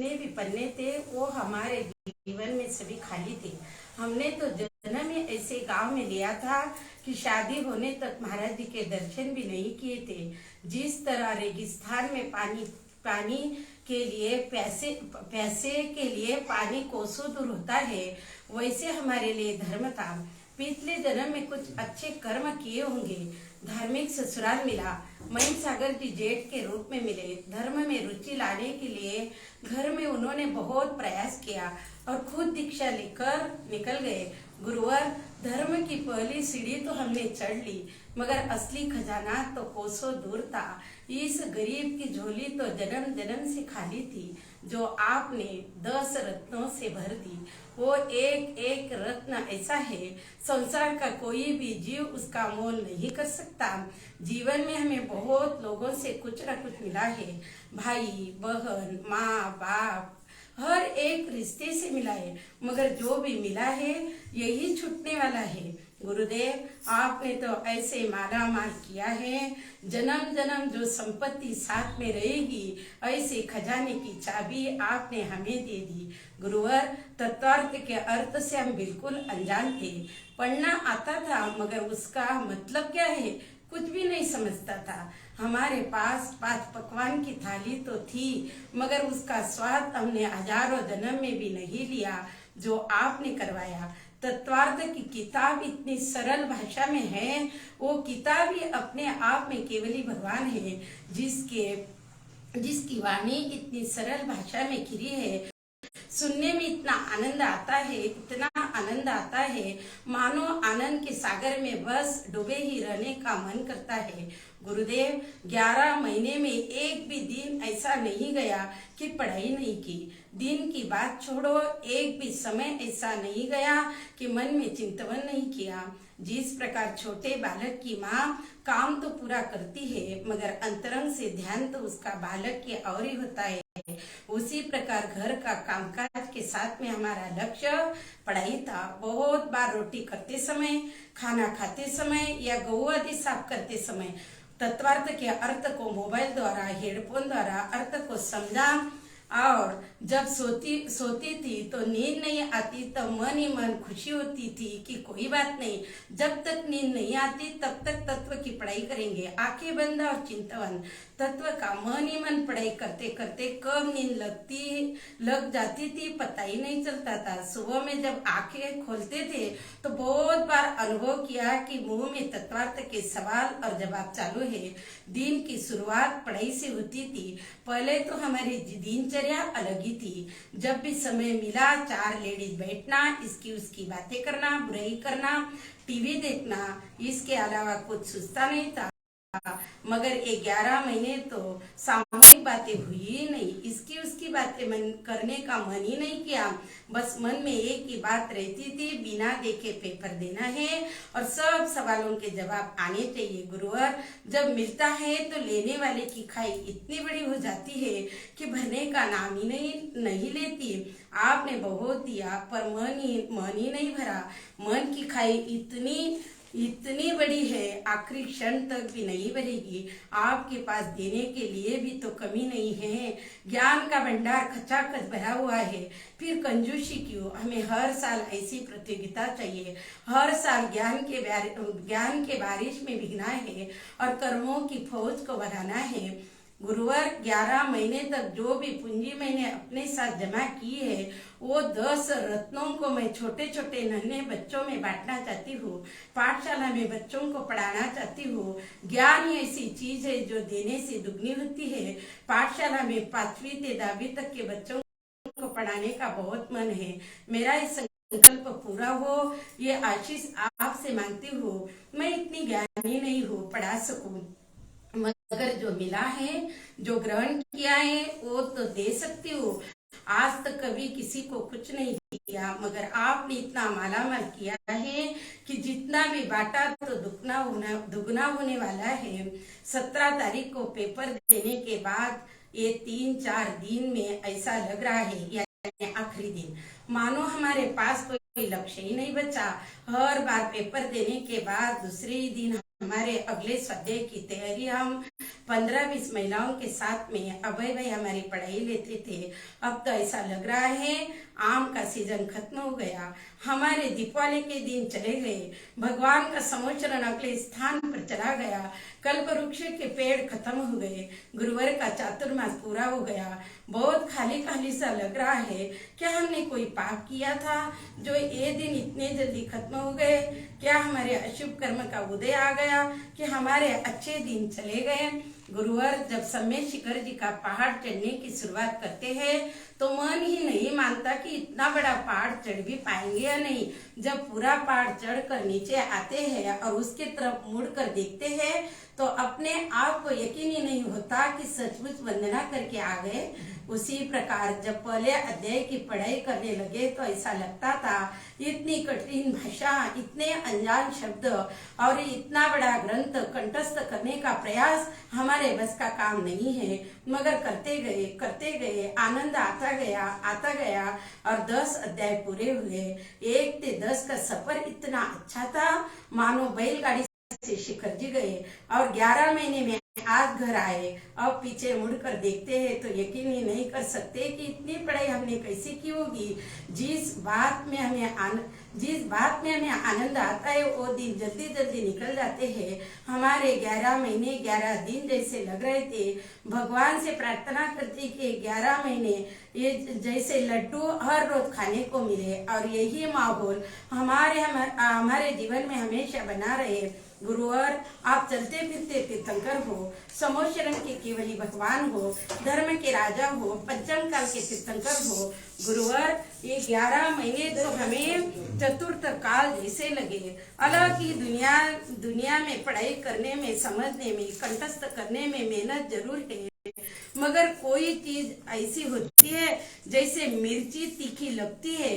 जितने भी पन्ने थे वो हमारे जीवन में सभी खाली थे। हमने तो जन्म में ऐसे गांव में लिया था कि शादी होने तक महाराज जी के दर्शन भी नहीं किए थे। जिस तरह रेगिस्तान में पानी पानी के लिए पैसे पैसे के लिए पानी कोसों दूर होता है, वैसे हमारे लिए धर्म था। पिछले जन्म में कुछ अच्छे कर्म किए होंगे, धार्मिक ससुराल मिला, महीम सागर जी जेठ के रूप में मिले। धर्म में रुचि लाने के लिए घर में उन्होंने बहुत प्रयास किया और खुद दीक्षा लेकर निकल गए। गुरुवर, धर्म की पहली सीढ़ी तो हमने चढ़ ली, मगर असली खजाना तो कोसों दूर था। इस गरीब की झोली तो जन्म जन्म से खाली थी, जो आपने 10 रत्नों से भर दी। वो एक एक रत्न ऐसा है, संसार का कोई भी जीव उसका मोल नहीं कर सकता। जीवन में हमें बहुत लोगों से कुछ न कुछ मिला है, भाई बहन, माँ बाप, हर एक रिश्ते से मिला है, मगर जो भी मिला है यही छूटने वाला है। गुरुदेव, आपने तो ऐसे माला माल किया है, जन्म जन्म जो संपत्ति साथ में रहेगी, ऐसे खजाने की चाबी आपने हमें दे दी। गुरुवर, तत्वार्थ के अर्थ से हम बिल्कुल अनजान थे। पढ़ना आता था, मगर उसका मतलब क्या है कुछ भी नहीं समझता था। हमारे पास 5 पकवान की थाली तो थी, मगर उसका स्वाद हमने हजारों जन्म में भी नहीं लिया जो आपने करवाया। तत्वार्थ की किताब इतनी सरल भाषा में है, वो किताब ही अपने आप में केवल ही भगवान है, जिसकी वाणी इतनी सरल भाषा में खिरी है। सुनने में इतना आनंद आता है, इतना आनंद आता है, मानो आनंद के सागर में बस डूबे ही रहने का मन करता है। गुरुदेव, 11 महीने में एक भी दिन ऐसा नहीं गया कि पढ़ाई नहीं की। दिन की बात छोड़ो, एक भी समय ऐसा नहीं गया कि मन में चिंतन नहीं किया। जिस प्रकार छोटे बालक की माँ काम तो पूरा करती है, मगर अंतरंग से ध्यान तो उसका बालक की और ही होता है, उसी प्रकार घर का कामकाज के साथ में हमारा लक्ष्य पढ़ाई था। बहुत बार रोटी करते समय, खाना खाते समय या गौ आदि साफ करते समय तत्वार्थ के अर्थ को मोबाइल द्वारा, हेडफोन द्वारा अर्थ को समझा, और जब सोती थी तो नींद नहीं आती, तब मन ही मन खुशी होती थी कि कोई बात नहीं, जब तक नींद नहीं आती तब तक तत्व की पढ़ाई करेंगे। आंखें बंद और चिंतन तत्व का मन ही मन पढ़ाई करते करते कब नींद लग जाती थी पता ही नहीं चलता था। सुबह में जब आंखें खोलते थे तो बहुत बार अनुभव किया कि मुंह में तत्वार्थ के सवाल और जवाब चालू है। दिन की शुरुआत पढ़ाई से होती थी। पहले तो हमारी दिनचर्या अलग ही थी। जब भी समय मिला 4 लेडीज बैठना, इसकी उसकी बातें करना, बुराई करना, टीवी देखना, इसके अलावा कुछ सोचता नहीं था। मगर ये 11 महीने तो सामूहिक बातें हुई ही नहीं, इसकी उसकी बातें मन करने का मन ही नहीं किया। बस मन में एक ही बात रहती थी, बिना देखे पेपर देना है और सब सवालों के जवाब आने चाहिए। गुरुवर, जब मिलता है तो लेने वाले की खाई इतनी बड़ी हो जाती है कि भरने का नाम ही नहीं लेती। आपने बहुत दिया पर मन ही नहीं भरा। मन की खाई इतनी बड़ी है, आखिरी क्षण तक भी नहीं भरेगी। आपके पास देने के लिए भी तो कमी नहीं है। ज्ञान का भंडार खचाखच भरा हुआ है, फिर कंजूसी क्यों? हमें हर साल ऐसी प्रतियोगिता चाहिए। हर साल ज्ञान के बारिश में भीगना है और कर्मों की फौज को बढ़ाना है। गुरुवर, 11 महीने तक जो भी पूंजी मैंने अपने साथ जमा की है, वो 10 रत्नों को मैं छोटे छोटे नन्हे बच्चों में बांटना चाहती हूँ। पाठशाला में बच्चों को पढ़ाना चाहती हूँ। ज्ञान ही ऐसी चीज है जो देने से दुगनी होती है। पाठशाला में 5वीं से 10वीं तक के बच्चों को पढ़ाने का बहुत मन है। मेरा इस संकल्प पूरा हो, ये आशीष आपसे मांगती हूँ। मैं इतनी ज्ञानी नहीं हूँ पढ़ा सकूं, मगर जो मिला है, जो ग्रहण किया है, वो तो दे सकती हूँ। आज तक कभी किसी को कुछ नहीं दिया, मगर आपने इतना मालामाल किया है कि जितना भी बांटा तो दुगना होने वाला है। 17 तारीख को पेपर देने के बाद ये 3-4 दिन में ऐसा लग रहा है, यानी आखिरी दिन, मानो हमारे पास कोई लक्ष्य ही नहीं बचा। हर बार पेपर देने के बाद दूसरे ही दिन हमारे अगले स्वाध्याय की तैयारी हम 15-20 महिलाओं के साथ में अभय भाई हमारी पढ़ाई लेते थे। अब तो ऐसा लग रहा है आम का सीजन खत्म हो गया, हमारे दीपावली के दिन चले गए, भगवान का समोचरण अगले स्थान पर चला गया, कल्प वृक्ष के पेड़ खत्म हो गए, गुरुवार का चातुर्मास पूरा हो गया। बहुत खाली खाली सा लग रहा है। क्या हमने कोई पाप किया था जो ये दिन इतने जल्दी खत्म हो गए? क्या हमारे अशुभ कर्म का उदय आ गया कि हमारे अच्छे दिन चले गए? गुरुवार जब समय शिखर जी का पहाड़ चढ़ने की शुरुआत करते हैं तो मन ही नहीं मानता कि इतना बड़ा पहाड़ चढ़ भी पाएंगे या नहीं। जब पूरा पहाड़ चढ़कर नीचे आते हैं और उसके तरफ मुड़कर देखते हैं तो अपने आप को यकीन ही नहीं होता कि सचमुच वंदना करके आ गए। उसी प्रकार जब पहले अध्याय की पढ़ाई करने लगे तो ऐसा लगता था इतनी कठिन भाषा, इतने अनजान शब्द और इतना बड़ा ग्रंथ कंठस्थ करने का प्रयास हमारे बस का काम नहीं है। मगर करते गए आनंद आता गया और 10 अध्याय पूरे हुए। 1 से 10 का सफर इतना अच्छा था मानो बैलगाड़ी से शिखर जी गए और 11 महीने में आज घर आए। अब पीछे मुड़कर देखते हैं तो यकीन ही नहीं कर सकते कि इतनी पढ़ाई हमने कैसे की होगी। जिस बात में हमें आनंद आता है वो दिन जल्दी जल्दी निकल जाते हैं। हमारे 11 महीने 11 दिन जैसे लग रहे थे। भगवान से प्रार्थना करते कि 11 महीने ये जैसे लड्डू हर रोज खाने को मिले और यही माहौल हमारे जीवन में हमेशा बना रहे। गुरुवार आप चलते फिरते तीर्थंकर हो, समोशरण के केवली भगवान हो, धर्म के राजा हो, पंचम काल के तीर्थंकर हो। गुरुवार ये 11 महीने तो हमें चतुर्थ काल जैसे लगे। अलग ही दुनिया में पढ़ाई करने में, समझने में, कंठस्थ करने में मेहनत जरूर है, मगर कोई चीज ऐसी होती है जैसे मिर्ची तीखी लगती है,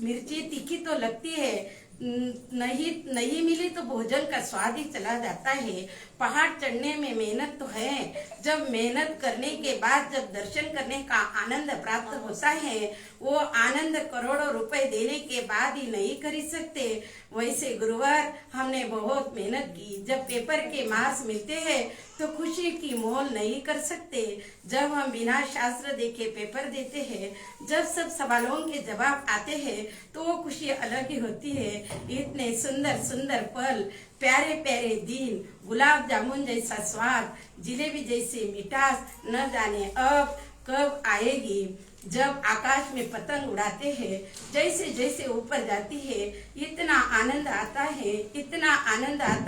मिर्ची तीखी तो लगती है, नहीं मिली तो भोजन का स्वाद ही चला जाता है। पहाड़ चढ़ने में मेहनत तो है, जब मेहनत करने के बाद जब दर्शन करने का आनंद प्राप्त होता है वो आनंद करोड़ों रुपए देने के बाद ही नहीं खरीद सकते। वैसे गुरुवार हमने बहुत मेहनत की। जब पेपर के मार्क्स मिलते हैं तो खुशी की मोल नहीं कर सकते। जब हम बिना शास्त्र देखे पेपर देते हैं, जब सब सवालों के जवाब आते हैं तो वो खुशी अलग ही होती है। इतने सुंदर सुंदर पल, प्यारे प्यारे दिन, गुलाब जामुन जैसा स्वाद, जिलेबी जैसी मिठास न जाने अब कब आएगी। जब आकाश में पतंग उड़ाते हैं, जैसे जैसे ऊपर जाती है इतना आनंद आता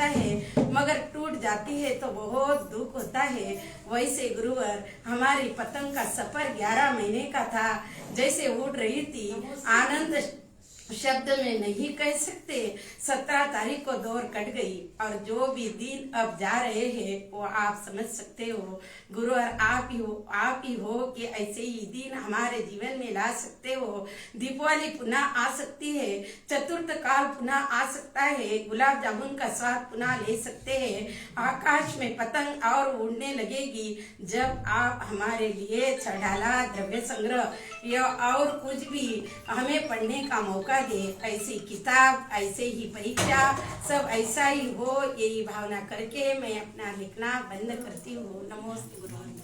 है, मगर टूट जाती है तो बहुत दुख होता है। वैसे गुरुवार हमारी पतंग का सफर 11 महीने का था। जैसे उड़ रही थी, आनंद शब्द में नहीं कह सकते। 17 तारीख को दौर कट गई और जो भी दिन अब जा रहे हैं वो आप समझ सकते हो। गुरुवार आप ही हो कि ऐसे ही दिन हमारे जीवन में ला सकते हो। दीपावली पुनः आ सकती है, चतुर्थ काल पुनः आ सकता है, गुलाब जामुन का स्वाद पुनः ले सकते हैं, आकाश में पतंग और उड़ने लगेगी जब आप हमारे लिए चढ़ाला, द्रव्य संग्रह या और कुछ भी हमें पढ़ने का मौका दे। ऐसी किताब, ऐसे ही परीक्षा, सब ऐसा ही हो, यही भावना करके मैं अपना लिखना बंद करती हूँ। नमोस्तु गुरु।